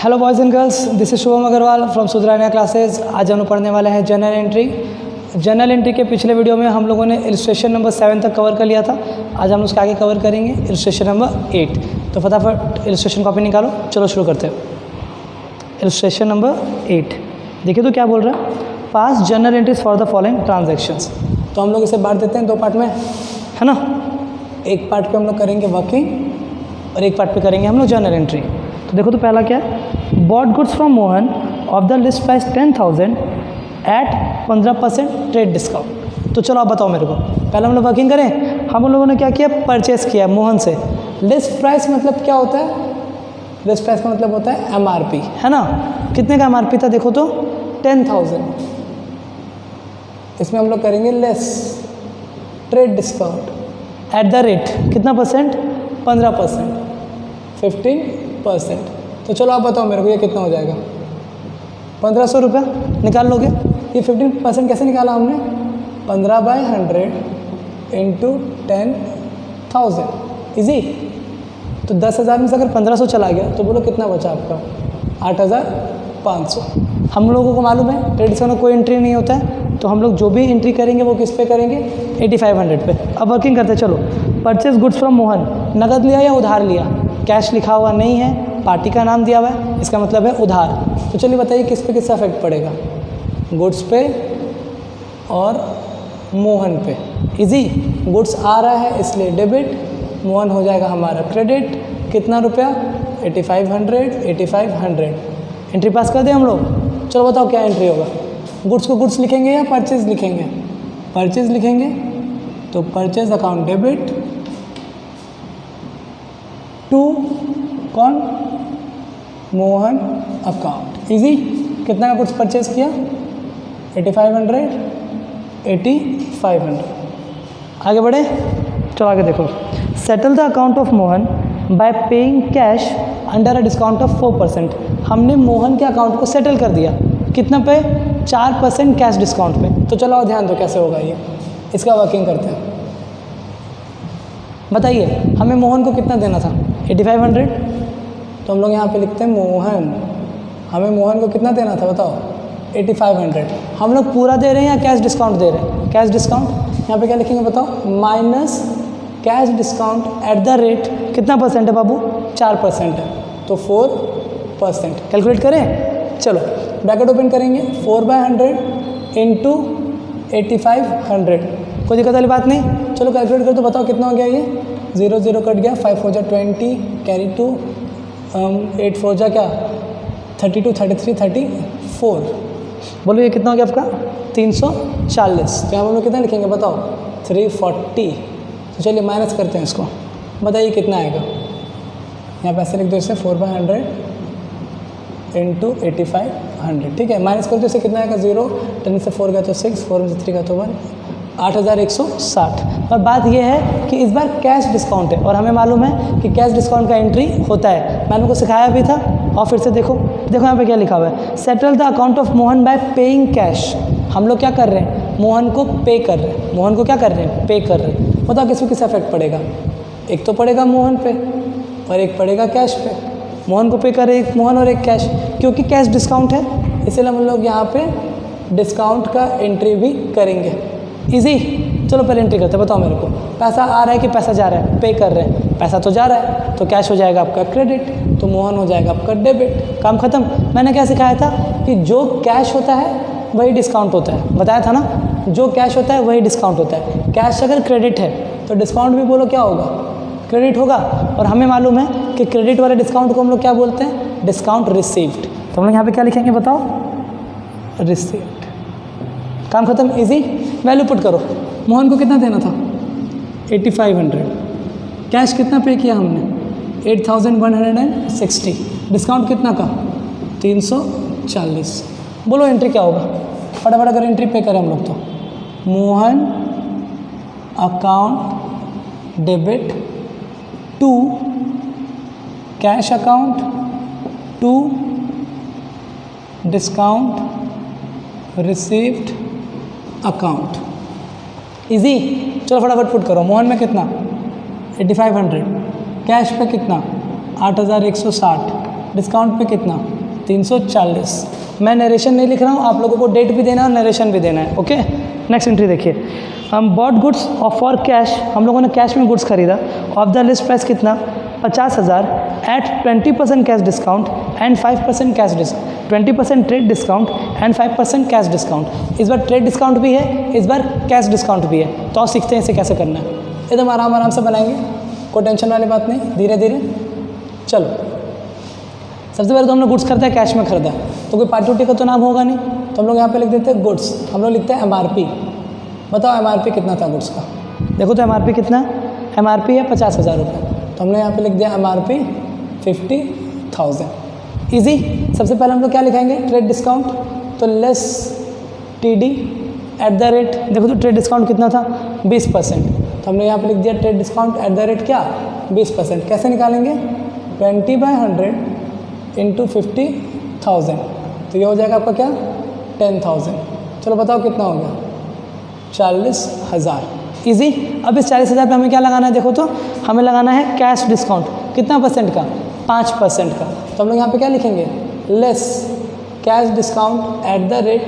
Hello boys and girls, this is Shubham Agrawal from Sudhrania classes. आज हम लोग पढ़ने वाले हैं जनरल एंट्री। जनरल एंट्री के पिछले वीडियो में हम लोगों ने इलस्ट्रेशन नंबर 7 तक कवर कर लिया था। आज हम उसके आगे कवर करेंगे इलस्ट्रेशन नंबर 8। तो फटाफट इलस्ट्रेशन कॉपी निकालो, चलो शुरू करते हैं। इलस्ट्रेशन नंबर 8 देखिए तो क्या बोल रहा है, pass general entries for the following transactions. तो हम लोग इसे बांट देते हैं दो पार्ट में, है ना। एक पार्ट पे हम लोग करेंगे वर्किंग और एक पार्ट पे करेंगे हम लोग जनरल एंट्री। तो देखो तो पहला क्या है, bought goods from Mohan of the list price 10,000 at 15% trade discount. तो चलो आप बताओ मेरे को, पहले हम लोग वर्किंग करें। हम लोगों ने क्या किया, परचेस किया मोहन से। लिस्ट प्राइस मतलब क्या होता है, लिस्ट प्राइस का मतलब होता है MRP, है ना। कितने का MRP था देखो तो 10,000। इसमें हम लोग करेंगे less trade discount at the rate कितना परसेंट, 15%, 15%। तो चलो आप बताओ मेरे को ये कितना हो जाएगा, 1500 रुपया निकाल लोगे। ये 15% कैसे निकाला हमने, 15/100 इंटू 10,000, ईजी। तो 10,000 में से अगर 1500 चला गया तो बोलो कितना बचा आपका, 8,500। हम लोगों को मालूम है ट्रेड डिस्काउंट में कोई एंट्री नहीं होता है, तो हम लोग जो भी एंट्री करेंगे वो किस पे करेंगे, 8500 पे। अब वर्किंग करते चलो। परचेज गुड्स फ्रॉम मोहन, नगद लिया या उधार लिया, कैश लिखा हुआ नहीं है, पार्टी का नाम दिया हुआ है, इसका मतलब है उधार। तो चलिए बताइए किस पे किसका इफेक्ट पड़ेगा, गुड्स पे और मोहन पे। इजी, गुड्स आ रहा है इसलिए डेबिट, मोहन हो जाएगा हमारा क्रेडिट। कितना रुपया, 8500। एंट्री पास कर दें हम लोग। चलो बताओ क्या एंट्री होगा, गुड्स को गुड्स लिखेंगे या परचेज लिखेंगे, परचेज लिखेंगे। तो परचेज अकाउंट डेबिट टू कौन, मोहन अकाउंट। इजी, कितना का गुड्स परचेज किया, 8500। आगे बढ़े, चलो आगे देखो। Settle the account of Mohan bye paying cash under a discount of 4%। हमने मोहन के अकाउंट को सेटल कर दिया, कितना पे, 4% कैश डिस्काउंट पे। तो चलो और ध्यान दो कैसे होगा ये, इसका वर्किंग करते हैं। बताइए हमें मोहन को कितना देना था, 8500। तो हम लोग यहाँ पे लिखते हैं मोहन, हमें मोहन को कितना देना था बताओ, 8500। हम लोग पूरा दे रहे हैं या कैश डिस्काउंट दे रहे हैं, कैश डिस्काउंट। यहाँ पे क्या लिखेंगे बताओ, minus cash discount at the rate कितना परसेंट है बाबू, 4% है, तो 4%। कैलकुलेट करें, चलो ब्रैकेट ओपन करेंगे, 4/100 इंटू 8500। कोई दिक्कत वाली बात नहीं। चलो कैलकुलेट करो तो बताओ कितना हो गया, ये 0 0 कट गया, 5 4 20, कैरी 2, 8 4 क्या 32, 33, 34। बोलो ये कितना हो गया आपका, 340। तो यहाँ हम लोग कितना लिखेंगे बताओ, 340। तो चलिए माइनस करते हैं इसको, बताइए कितना आएगा। यहाँ पैसे लिख दो इसे, 4/100 इंटू 8500, ठीक है। माइनस करते इसे कितना आएगा, 0, 10 से 4 गया तो 6, 4 में से 3 गया तो 1, 8160। और बात यह है कि इस बार कैश डिस्काउंट है और हमें मालूम है कि कैश डिस्काउंट का एंट्री होता है, मैंने को सिखाया भी था। और फिर से देखो यहाँ पे क्या लिखा हुआ है, settle the account of Mohan bye paying cash. हम लोग क्या कर रहे हैं, मोहन को पे कर रहे हैं, मोहन को क्या कर रहे हैं, पे कर रहे हैं। बताओ किस पे किस इफेक्ट पड़ेगा, एक तो पड़ेगा मोहन पे और एक पड़ेगा कैश पे। मोहन को पे कर रहे एक मोहन और एक कैश, क्योंकि कैश डिस्काउंट है इसलिए हम लोग यहाँ पे डिस्काउंट का एंट्री भी करेंगे। इजी, चलो पहले एंट्री करते हैं। बताओ मेरे को, पैसा आ रहा है कि पैसा जा रहा है, पे कर रहे हैं, पैसा तो जा रहा है, तो कैश हो जाएगा आपका क्रेडिट, तो मोहन हो जाएगा आपका डेबिट। काम खत्म। मैंने क्या सिखाया था कि जो कैश होता है वही डिस्काउंट होता है, बताया था ना, जो कैश होता है वही डिस्काउंट होता है। कैश अगर क्रेडिट है तो डिस्काउंट भी बोलो क्या होगा, क्रेडिट होगा। और हमें मालूम है कि क्रेडिट वाले डिस्काउंट को हम लोग क्या बोलते हैं, डिस्काउंट रिसीव्ड। तो हम लोग यहाँ पे क्या लिखेंगे बताओ, रिसीव्ड। काम खत्म, इजी। वैल्यू पुट करो, मोहन को कितना देना था, 8500। कैश कितना पे किया हमने, 8160। डिस्काउंट कितना का, 340। बोलो एंट्री क्या होगा, फटाफट अगर एंट्री पे करें हम लोग तो, Mohan account debit to cash account to discount received account. Easy, चलो फटाफट पुट करो। मोहन में कितना, 8500, कैश पे कितना, 8160, डिस्काउंट पे कितना 340। मैं नरेशन नहीं लिख रहा हूँ, आप लोगों को डेट भी देना है और नरेशन भी देना है। ओके, नेक्स्ट एंट्री देखिए, हम bought goods of for cash, हम लोगों ने कैश में गुड्स खरीदा, ऑफ द लिस्ट प्राइस कितना 50,000 at 20% cash discount and 5% cash discount, 20% trade discount and 5% cash discount. इस बार ट्रेड डिस्काउंट भी है, इस बार कैश डिस्काउंट भी है। तो आप सीखते हैं इसे कैसे करना है, एकदम आराम आराम से बनाएंगे, कोई टेंशन वाली बात नहीं, धीरे धीरे। चलो, सबसे पहले तो हमने गुड्स खरीदा है, कैश में खरीदा है, तो कोई पार्टी उटी का तो नाम होगा नहीं, तो हम लोग यहाँ पे लिख देते हैं गुड्स, हम लोग लिखते हैं MRP। बताओ MRP कितना था गुड्स का, देखो तो MRP कितना है, MRP है 50,000 रुपये, तो हमने यहाँ पे लिख दिया MRP 50,000। ईजी। सबसे पहले हम लोग क्या लिखेंगे, ट्रेड डिस्काउंट, तो less TD at the rate, देखो तो ट्रेड डिस्काउंट कितना था 20%, तो हमने यहाँ पे लिख दिया trade discount at the rate क्या 20%। कैसे निकालेंगे, 20/100 इंटू 50,000, तो ये हो जाएगा आपका क्या 10,000। चलो बताओ कितना हो गया 40,000। ईजी। अब इस 40,000 पे हमें क्या लगाना है, देखो तो हमें लगाना है कैश डिस्काउंट, कितना परसेंट का 5% का, तो हम लोग यहाँ पे क्या लिखेंगे, less cash discount at the rate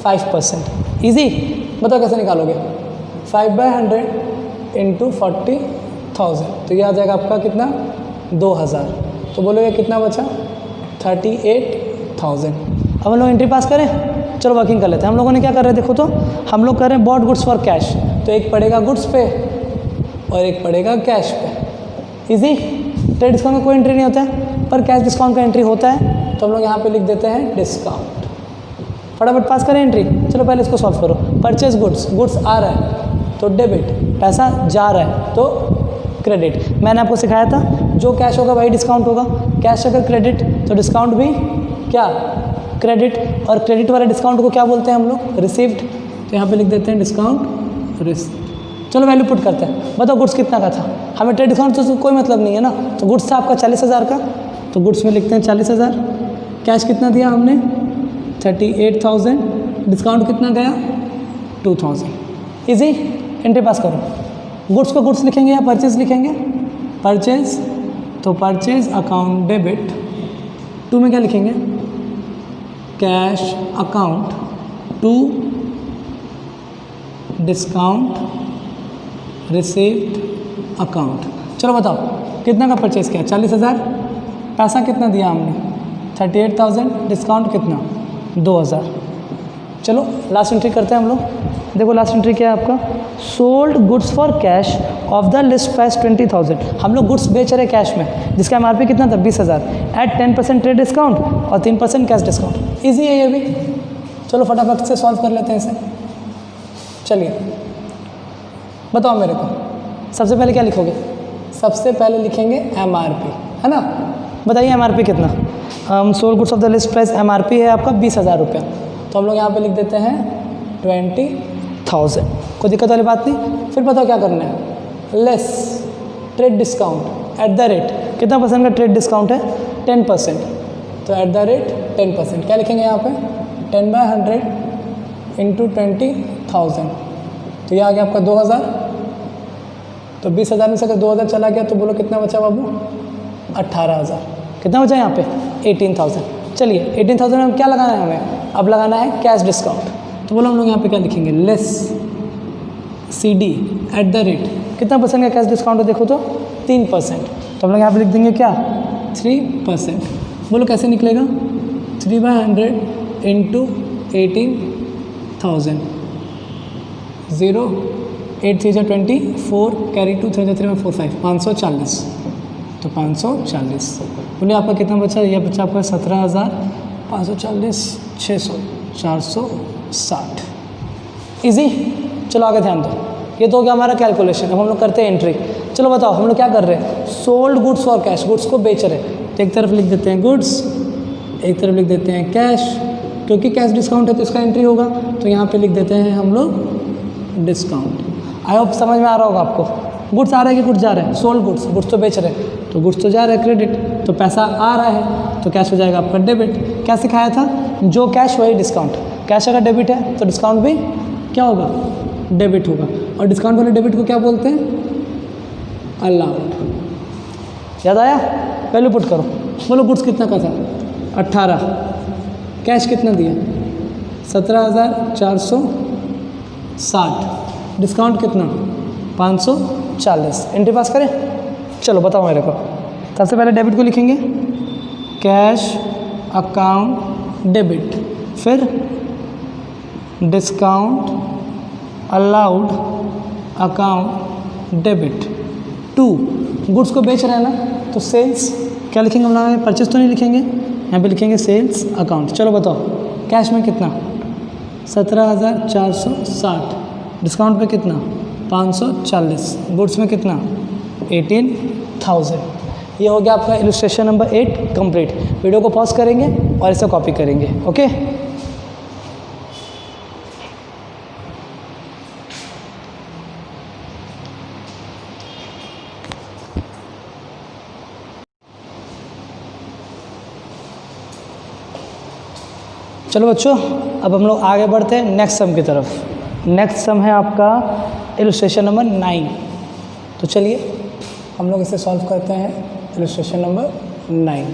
5%। Easy. बताओ कैसे निकालोगे, 5/100 इंटू 40,000, तो ये आ जाएगा आपका कितना 2,000। तो बोलोगे कितना बचा 38,000। अब हम लोग एंट्री पास करें, चलो वर्किंग कर लेते हैं। हम लोगों ने क्या कर रहे हैं, देखो तो हम लोग कर रहे हैं बॉट गुड्स फॉर कैश, तो एक पड़ेगा गुड्स पे और एक पड़ेगा कैश पे। इजी। ट्रेड डिस्काउंट का कोई एंट्री नहीं होता है, पर कैश डिस्काउंट का एंट्री होता है, तो हम लोग यहाँ पे लिख देते हैं डिस्काउंट। फटाफट पास करें एंट्री। चलो पहले इसको सॉल्व करो। परचेज गुड्स, गुड्स आ रहा है तो डेबिट, पैसा जा रहा है तो क्रेडिट। मैंने आपको सिखाया था जो कैश होगा वही डिस्काउंट होगा, कैश अगर क्रेडिट तो डिस्काउंट भी क्या क्रेडिट, और क्रेडिट वाले डिस्काउंट को क्या बोलते हैं हम लोग, रिसीव्ड। तो यहाँ पे लिख देते हैं डिस्काउंट रिसीव्ड। चलो वैल्यू पुट करते हैं। बताओ गुड्स कितना का था, हमें ट्रेड डिस्काउंट तो कोई मतलब नहीं है ना, तो गुड्स था आपका 40,000 का, तो गुड्स में लिखते हैं 40,000। कैश कितना दिया हमने 38,000, डिस्काउंट कितना गया 2,000। इजी। एंट्री पास करो। गुड्स को गुड्स लिखेंगे या परचेज लिखेंगे, परचेज, तो परचेज अकाउंट डेबिट, टू में क्या लिखेंगे cash account, to discount received account. चलो बताओ कितना का परचेज किया 40,000, पैसा कितना दिया हमने 38,000, डिस्काउंट कितना 2,000। चलो लास्ट एंट्री करते हैं हम लोग। देखो लास्ट एंट्री क्या है आपका, sold goods for cash of the list price 20,000। हम लोग गुड्स बेच रहे कैश में, जिसका MRP कितना था 20,000 एट 10% ट्रेड डिस्काउंट और 3% कैश डिस्काउंट। ईजी है ये भी। चलो फटाफट से सॉल्व कर लेते हैं इसे। चलिए बताओ मेरे को, सबसे पहले क्या लिखोगे, सबसे पहले लिखेंगे MRP, है ना। बताइए MRP कितना, sold goods of the list price MRP है आपका 20,000 रुपया, तो हम लोग यहाँ पे लिख देते हैं 20,000। कोई दिक्कत वाली बात नहीं। फिर बताओ क्या करना है, less trade discount at the rate, कितना परसेंट का ट्रेड डिस्काउंट है 10%, तो एट द रेट 10%। क्या लिखेंगे यहाँ पे 10/100 इंटू 20,000, तो ये आ गया आपका 2,000। तो 20,000 में से अगर 2,000 चला गया तो बोलो कितना बचा बाबू 18,000। कितना बचा यहाँ पे 18,000। चलिए 18,000 में क्या लगाना है हमें, अब लगाना है कैश डिस्काउंट, तो बोलो हम लोग यहाँ पे क्या लिखेंगे, less CD at the rate, कितना परसेंट का कैश डिस्काउंट है देखो तो 3%, तो हम लोग यहाँ पे लिख देंगे क्या 3%। बोलो कैसे निकलेगा 3/100 इंटू 18,000, 0 8 3 24 कैरी 2 3 3 4 5 540, तो 540। बोलिए आपका कितना बचा, यह बचा आपका 17,540 600 460। ईजी। चलो आगे ध्यान दो, ये तो हो गया हमारा कैलकुलेशन। अब हम लोग करते हैं एंट्री। चलो बताओ हम लोग क्या कर रहे हैं, sold goods for cash, goods को बेच रहे हैं, तो एक तरफ लिख देते हैं गुड्स, एक तरफ लिख देते हैं कैश, क्योंकि कैश डिस्काउंट है तो इसका एंट्री होगा, तो यहाँ पे लिख देते हैं हम लोग डिस्काउंट। आई होप समझ में आ रहा होगा आपको। गुड्स आ रहा है कि गुड्स जा रहे हैं, सोल्ड गुड्स, गुड्स तो बेच रहे हैं, तो गुड्स तो जा रहा है क्रेडिट, तो पैसा आ रहा है तो कैश हो जाएगा आपका डेबिट। क्या सिखाया था, जो कैश वही डिस्काउंट, कैश अगर डेबिट है तो डिस्काउंट भी क्या होगा डेबिट होगा, और डिस्काउंट वाले डेबिट को क्या बोलते हैं अलाउड। याद आया, वैल्यू पुट करो। बोलो गुड्स कितना का था? 18। कैश कितना दिया? 17,460। डिस्काउंट कितना? 540। एंट्री पास करें? चलो बताओ मेरे को। सबसे पहले डेबिट को लिखेंगे, कैश अकाउंट डेबिट, फिर discount allowed account debit. 2 goods को बेच रहे हैं ना, तो सेल्स क्या लिखेंगे हम लोग? परचेज तो नहीं लिखेंगे, यहाँ पे लिखेंगे सेल्स अकाउंट। चलो बताओ कैश में कितना? 17,460। डिस्काउंट पे कितना? 540। गुड्स में कितना? 18,000। ये हो गया आपका इलस्ट्रेशन नंबर 8 कंप्लीट। वीडियो को पॉज करेंगे और इसे कॉपी करेंगे। ओके, चलो बच्चों, अब हम लोग आगे बढ़ते हैं नेक्स्ट सम की तरफ। नेक्स्ट सम है आपका इलस्ट्रेशन नंबर 9। तो चलिए हम लोग इसे सॉल्व करते हैं। इलस्ट्रेशन नंबर 9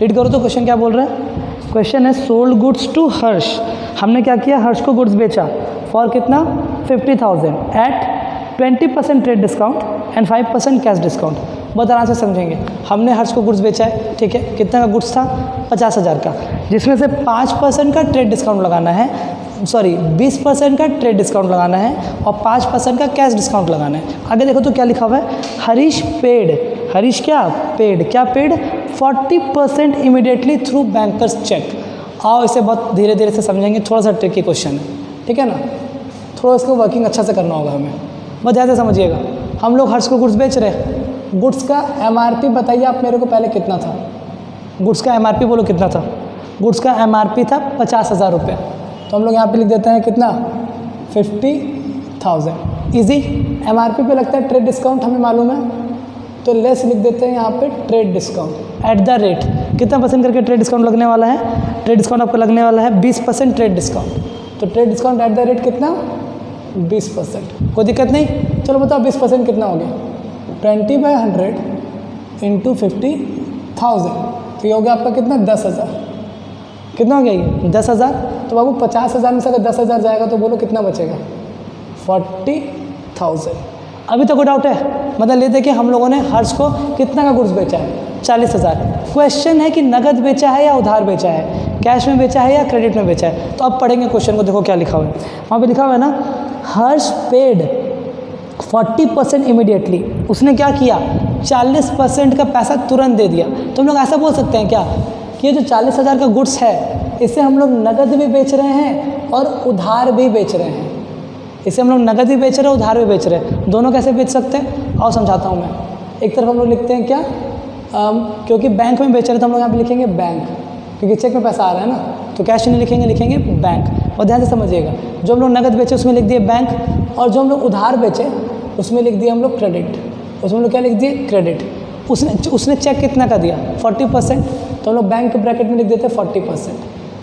रीड करो तो क्वेश्चन क्या बोल रहा है। क्वेश्चन है सोल्ड गुड्स टू हर्ष। हमने क्या किया? हर्ष को गुड्स बेचा फॉर कितना? 50,000 at 20% trade discount and 5% cash discount. बहुत आराम से समझेंगे। हमने हर्ष को गुड्स बेचा है, ठीक है। कितना का गुड्स था? 50,000 का, जिसमें से 5% का ट्रेड डिस्काउंट लगाना है, 20% का ट्रेड डिस्काउंट लगाना है और 5% का कैश डिस्काउंट लगाना है। आगे देखो तो क्या लिखा हुआ है? हरीश पेड, हरीश क्या पेड, क्या paid? 40% immediately through bankers cheque. आओ इसे बहुत धीरे धीरे से समझेंगे, थोड़ा सा ट्रिकी क्वेश्चन है, ठीक है ना। थोड़ा इसको वर्किंग अच्छा से करना होगा हमें, बहुत ध्यान से समझिएगा। हम लोग हर्ष को गुड्स बेच रहे हैं। गुड्स का MRP बताइए आप मेरे को पहले कितना था? गुड्स का MRP बोलो कितना था? गुड्स का MRP था 50,000 रुपये। तो हम लोग यहाँ पे लिख देते हैं कितना? 50,000। ईजी। MRP पे लगता है ट्रेड डिस्काउंट, हमें मालूम है, तो लेस लिख देते हैं यहाँ पे trade discount at the rate. कितना परसेंट करके ट्रेड डिस्काउंट लगने वाला है? ट्रेड डिस्काउंट आपको लगने वाला है 20% ट्रेड डिस्काउंट। तो trade discount at the rate कितना? 20%। कोई दिक्कत नहीं। चलो बताओ 20% कितना हो गया? 20/100 इंटू 50,000। तो ये हो गया आपका कितना? 10,000। कितना हो गया ये? 10,000। तो बाबू 50,000 में से अगर 10,000 जाएगा तो बोलो कितना बचेगा? 40,000। अभी तो कोई डाउट है? मतलब ये देखिए हम लोगों ने हर्ष को कितना का गुड्स बेचा है? 40,000। क्वेश्चन है कि नगद बेचा है या उधार बेचा है, कैश में बेचा है या क्रेडिट में बेचा है। तो अब पढ़ेंगे क्वेश्चन को, देखो क्या लिखा हुआ है। वहाँ पे लिखा हुआ है ना, हर्ष पेड 40% इमीडिएटली। उसने क्या किया? 40% का पैसा तुरंत दे दिया। तो हम लोग ऐसा बोल सकते हैं क्या कि ये जो 40,000 का गुड्स है, इसे हम लोग नगद भी बेच रहे हैं और उधार भी बेच रहे हैं। इसे हम लोग नगद भी बेच रहे हैं, उधार भी बेच रहे हैं। दोनों कैसे बेच सकते हैं और समझाता हूँ मैं। एक तरफ हम लोग लिखते हैं क्या, क्योंकि बैंक में बेच रहे हैं तो हम लोग यहाँ पे लिखेंगे बैंक, क्योंकि चेक में पैसा आ रहा है ना, तो कैश नहीं लिखेंगे, लिखेंगे बैंक। और ध्यान से समझिएगा, जो हम लोग नगद बेचे उसमें लिख दिए बैंक, और जो हम लोग उधार बेचे उसमें लिख दिया हम लोग क्रेडिट। उसमें हम लोग क्या लिख दिए? क्रेडिट। उसने चेक कितना का दिया? 40%। तो हम लोग बैंक के ब्रैकेट में लिख देते हैं 40%।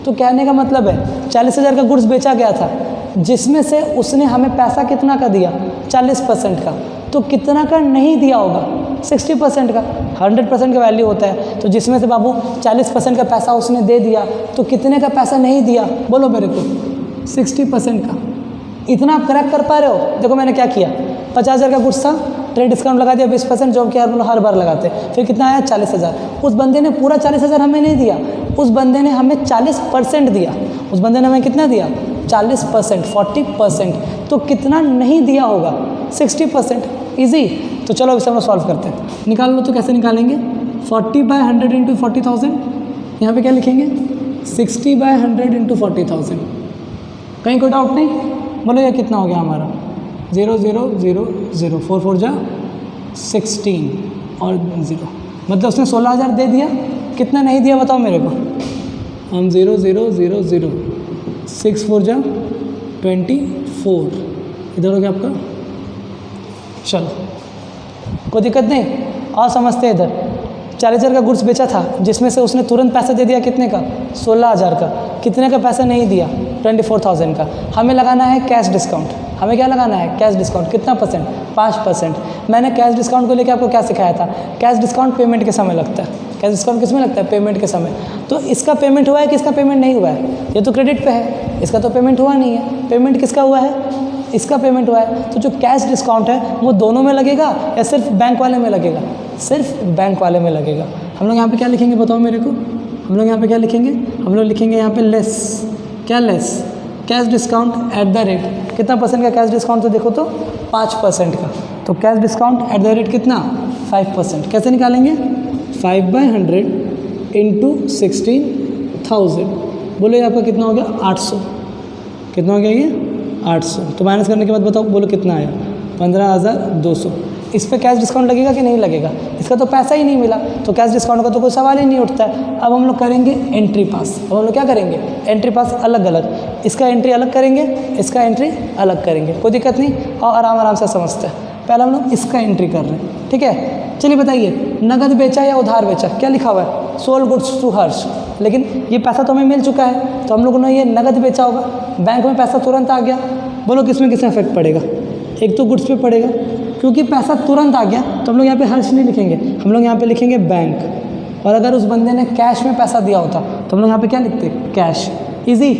तो कहने का मतलब है 40,000 का गुड्स बेचा गया था, जिसमें से उसने हमें पैसा कितना का दिया? 40% का। तो कितना का नहीं दिया होगा? 60% का। 100% का वैल्यू होता है, तो जिसमें से बाबू 40% का पैसा उसने दे दिया, तो कितने का पैसा नहीं दिया? बोलो मेरे को। 60% का। इतना आप करेक्ट कर पा रहे हो? देखो मैंने क्या किया, 50,000 का गुड्स था, ट्रेड डिस्काउंट लगा दिया 20%, जो कि हर बार लगाते। फिर कितना आया? 40,000। उस बंदे ने पूरा 40,000 हमें नहीं दिया, उस बंदे ने हमें 40% दिया। उस बंदे ने हमें कितना दिया? 40%, 40%। तो कितना नहीं दिया होगा? 60%। ईजी। तो चलो इसे हम लोग सॉल्व करते हैं। निकाल लो तो कैसे निकालेंगे? 40/100 इंटू 40,000। यहाँ पे क्या लिखेंगे? 60/100 इंटू 40,000। कहीं कोई डाउट नहीं? बोलो ये कितना हो गया हमारा? 0 0 0 0 4 4 जा 16 और 0, मतलब उसने 16,000 दे दिया। कितना नहीं दिया बताओ मेरे को? हम 0 0 0 0 6 4 जा 24। इधर हो गया आपका। चलो कोई दिक्कत नहीं, और समझते हैं। इधर 40,000 का गुड्स बेचा था, जिसमें से उसने तुरंत पैसा दे दिया कितने का? 16,000 का। कितने का पैसा नहीं दिया? 24,000 का। हमें लगाना है कैश डिस्काउंट। हमें क्या लगाना है, कैश डिस्काउंट। कितना परसेंट, 5%। मैंने कैश डिस्काउंट को लेकर आपको क्या सिखाया था, कैश डिस्काउंट पेमेंट के समय लगता है। कैश डिस्काउंट किस में लगता है, पेमेंट के समय। तो इसका पेमेंट हुआ है, किसका पेमेंट नहीं हुआ है, ये तो क्रेडिट पे है, इसका तो पेमेंट हुआ नहीं है। पेमेंट किसका हुआ है, इसका पेमेंट हुआ है। तो जो कैश डिस्काउंट है वो दोनों में लगेगा या सिर्फ बैंक वाले में लगेगा, सिर्फ बैंक वाले में लगेगा। हम लोग यहाँ पे क्या लिखेंगे बताओ मेरे को, हम लोग यहाँ पे क्या लिखेंगे, हम लोग लिखेंगे यहाँ पे लेस, क्या less, cash discount at the rate. कितना परसेंट का कैश डिस्काउंट, तो देखो तो 5% का। तो cash discount at the rate कितना, 5%। कैसे निकालेंगे, 5/100 इंटू 16,000। बोलो ये आपका कितना हो गया, 800। कितना हो गया ये, 800। तो माइनस करने के बाद बताओ, बोलो कितना आया, 15,200। इस पे कैश डिस्काउंट लगेगा कि नहीं लगेगा, इसका तो पैसा ही नहीं मिला, तो कैश डिस्काउंट का तो कोई सवाल ही नहीं उठता है। अब हम लोग करेंगे एंट्री पास। अब हम लोग क्या करेंगे, एंट्री पास अलग अलग, इसका एंट्री अलग करेंगे, इसका एंट्री अलग करेंगे, कोई दिक्कत नहीं, और आराम आराम से समझते हैं। पहले हम लोग इसका एंट्री कर रहे हैं, ठीक है। चलिए बताइए, नगद बेचा या उधार बेचा, क्या लिखा हुआ है, सोल्ड गुड्स टू हर्ष। लेकिन ये पैसा तो हमें मिल चुका है, तो हम लोगों ने ये नगद बेचा होगा, बैंक में पैसा तुरंत आ गया। बोलो किसमें किसमें इफेक्ट पड़ेगा, एक तो गुड्स पे पड़ेगा, क्योंकि पैसा तुरंत आ गया तो हम लोग यहाँ पे हर्ष नहीं लिखेंगे, हम लोग यहाँ पे लिखेंगे बैंक। और अगर उस बंदे ने कैश में पैसा दिया होता तो हम लोग यहाँ पे क्या लिखते, कैश। इजी,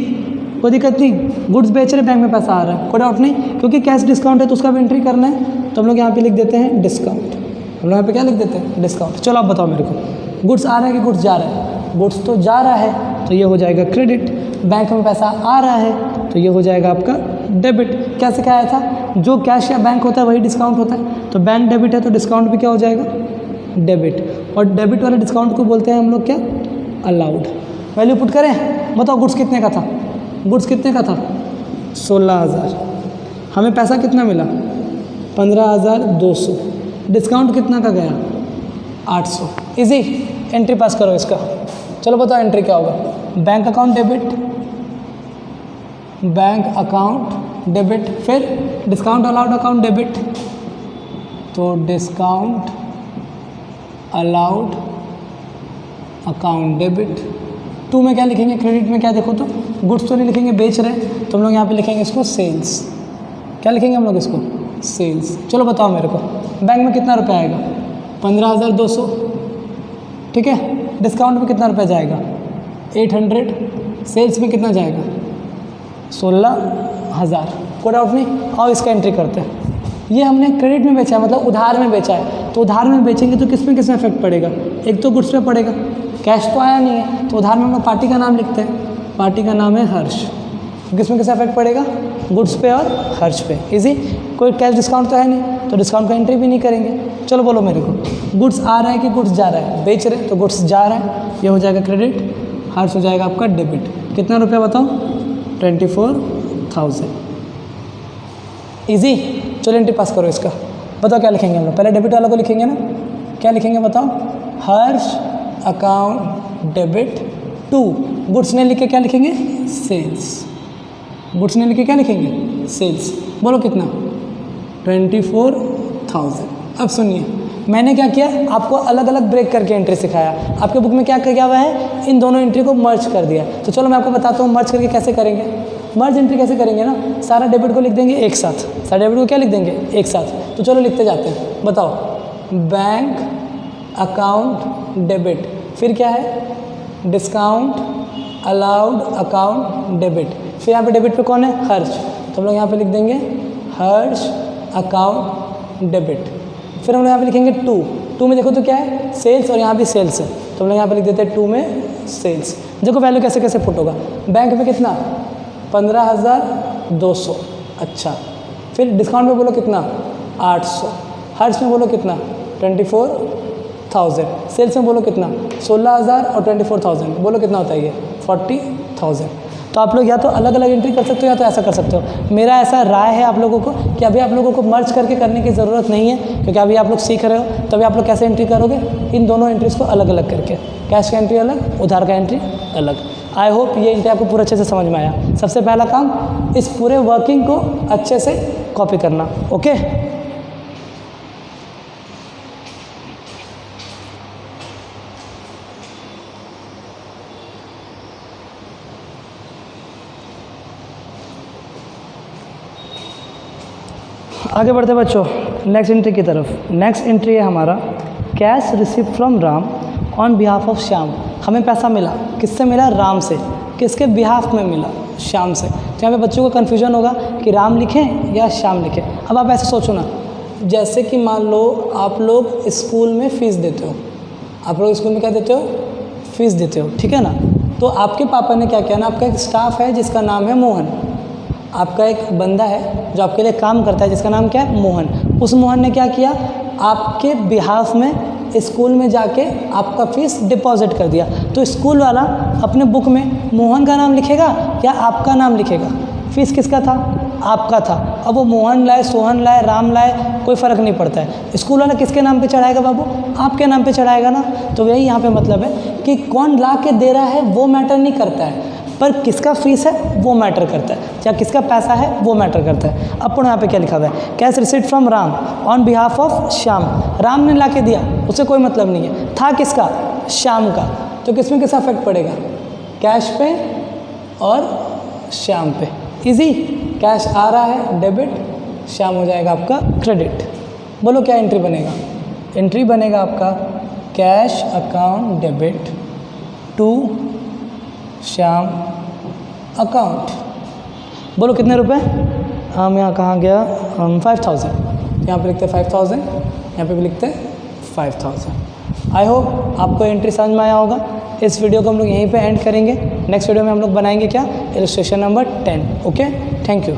कोई दिक्कत नहीं, गुड्स बेच रहे, बैंक में पैसा आ रहा है, कोई डाउट नहीं, क्योंकि कैश डिस्काउंट है तो उसका भी एंट्री करना है। तो हम लोग यहाँ पे लिख देते हैं डिस्काउंट, हम लोग यहाँ पे क्या लिख देते हैं, डिस्काउंट। चलो आप बताओ मेरे को, गुड्स आ रहा है कि गुड्स जा रहा है, गुड्स तो जा रहा है तो ये हो जाएगा क्रेडिट, बैंक में पैसा आ रहा है तो ये हो जाएगा आपका डेबिट। क्या सिखाया था, जो कैश या बैंक होता है वही डिस्काउंट होता है, तो बैंक डेबिट है तो डिस्काउंट भी क्या हो जाएगा, डेबिट। और डेबिट वाले डिस्काउंट को बोलते हैं हम लोग क्या, अलाउड। वैल्यू पुट करें, बताओ गुड्स कितने का था, गुड्स कितने का था, 16,000। हमें पैसा कितना मिला, 15,200। डिस्काउंट कितना का गया, 800। इजी, एंट्री पास करो इसका। चलो बताओ एंट्री क्या होगा, bank account debit, bank account debit, फिर डिस्काउंट अलाउड अकाउंट डेबिट, तो डिस्काउंट अलाउड अकाउंट डेबिट। 2 में क्या लिखेंगे, क्रेडिट में क्या, देखो तो गुड्स तो नहीं लिखेंगे, बेच रहे, तो हम लोग यहाँ पे लिखेंगे इसको सेल्स। क्या लिखेंगे हम लोग इसको, सेल्स। चलो बताओ मेरे को, बैंक में कितना रुपया आएगा, 15,200, ठीक है। डिस्काउंट में कितना रुपया जाएगा, 800। सेल्स में कितना जाएगा, 16,000। कोई डाउट नहीं, और इसका एंट्री करते हैं। ये हमने क्रेडिट में बेचा है, मतलब उधार में बेचा है, तो उधार में बेचेंगे तो किस में इफेक्ट पड़ेगा, एक तो गुड्स पे पड़ेगा, कैश तो आया नहीं है, तो उधार में हम लोग पार्टी का नाम लिखते हैं, पार्टी का नाम है हर्ष। तो किस में इफेक्ट पड़ेगा, गुड्स पे और हर्ष पे। इजी, कोई कैश डिस्काउंट तो है नहीं, तो डिस्काउंट का एंट्री भी नहीं करेंगे। चलो बोलो मेरे को, गुड्स आ रहा है कि गुड्स जा रहा है, बेच रहे तो गुड्स जा रहा है, ये हो जाएगा क्रेडिट, हर्ष हो जाएगा आपका डेबिट। कितना रुपया बताओ, 24,000। इजी, चलो एंट्री पास करो इसका। बताओ क्या लिखेंगे हम लोग, पहले डेबिट वाला को लिखेंगे ना, क्या लिखेंगे बताओ, हर्ष अकाउंट डेबिट टू, गुड्स ने लिख के क्या लिखेंगे, सेल्स। गुड्स ने लिख के क्या लिखेंगे, सेल्स। बोलो कितना, 24,000। अब सुनिए, मैंने क्या किया, आपको अलग अलग ब्रेक करके एंट्री सिखाया। आपके बुक में क्या किया हुआ है, इन दोनों एंट्री को मर्ज कर दिया। तो चलो मैं आपको बताता हूँ मर्ज करके कैसे करेंगे। मर्ज एंट्री कैसे करेंगे ना, सारा डेबिट को लिख देंगे एक साथ, सारा डेबिट को क्या लिख देंगे, एक साथ। तो चलो लिखते जाते हैं, बताओ, बैंक अकाउंट डेबिट, फिर क्या है, डिस्काउंट अलाउड अकाउंट डेबिट, फिर यहाँ पे डेबिट पे कौन है, हर्ष, तो हम लोग यहाँ पे लिख देंगे हर्ष अकाउंट डेबिट। फिर हम लोग यहाँ पे लिखेंगे टू में देखो तो क्या है, सेल्स, और यहाँ भी सेल्स है, तो हम लोग यहाँ पे लिख देते हैं 2 में सेल्स। देखो वैल्यू कैसे कैसे पुट होगा, बैंक में कितना, 15,200, अच्छा। फिर डिस्काउंट में बोलो कितना, 800। हर्ष में बोलो कितना, 24,000। सेल्स में बोलो कितना, 16,000 और 24,000, बोलो कितना होता है ये, 40,000। तो आप लोग या तो अलग अलग एंट्री कर सकते हो या तो ऐसा कर सकते हो। मेरा ऐसा राय है आप लोगों को कि अभी आप लोगों को मर्ज करके करने की ज़रूरत नहीं है, क्योंकि अभी आप लोग सीख रहे हो। तभी आप लोग कैसे एंट्री करोगे, इन दोनों एंट्रीज को अलग अलग करके, कैश का एंट्री अलग, उधार का एंट्री अलग। आई होप ये एंट्री आपको पूरा अच्छे से समझ में आया। सबसे पहला काम, इस पूरे वर्किंग को अच्छे से कॉपी करना, ओके। आगे बढ़ते बच्चों नेक्स्ट एंट्री की तरफ। नेक्स्ट एंट्री है हमारा cash receive from Ram on behalf of Shyam. हमें पैसा मिला, किससे मिला? राम से। किसके बिहाफ में मिला? श्याम से। तो यहाँ पे बच्चों को कन्फ्यूजन होगा कि राम लिखें या श्याम लिखें। अब आप ऐसे सोचो ना, जैसे कि मान लो आप लोग स्कूल में फ़ीस देते हो, आप लोग स्कूल में क्या देते हो? फ़ीस देते हो, ठीक है ना। तो आपके पापा ने क्या किया ना, आपका एक स्टाफ है जिसका नाम है मोहन, आपका एक बंदा है जो आपके लिए काम करता है जिसका नाम क्या है? मोहन। उस मोहन ने क्या किया? आपके बिहाफ में स्कूल में जाके आपका फ़ीस डिपॉजिट कर दिया। तो स्कूल वाला अपने बुक में मोहन का नाम लिखेगा या आपका नाम लिखेगा? फ़ीस किसका था? आपका था। अब वो मोहन लाए, सोहन लाए, राम लाए, कोई फ़र्क नहीं पड़ता है। स्कूल वाला किसके नाम पे चढ़ाएगा बाबू? आपके नाम पे चढ़ाएगा ना। तो वही यहाँ पे मतलब है कि कौन ला के दे रहा है वो मैटर नहीं करता है, पर किसका फ़ीस है वो मैटर करता है, या किसका पैसा है वो मैटर करता है। अब पढ़ो यहाँ पे क्या लिखा हुआ है, cash receipt from Ram on behalf of Shyam. Ram ने ला के दिया, उससे कोई मतलब नहीं है। था किसका? श्याम का। तो किस में किसका इफेक्ट पड़ेगा? कैश पे और श्याम पे। इजी। कैश आ रहा है डेबिट, श्याम हो जाएगा आपका क्रेडिट। बोलो क्या एंट्री बनेगा? एंट्री बनेगा आपका cash account debit to Shyam account. बोलो कितने रुपए? हम यहाँ कहाँ गया? 5000। यहाँ पे लिखते हैं 5000, यहाँ पे भी लिखते हैं 5000। आई होप आपको एंट्री समझ में आया होगा। इस वीडियो को हम लोग यहीं पे एंड करेंगे। नेक्स्ट वीडियो में हम लोग बनाएंगे क्या? Illustration number 10। Okay, thank you.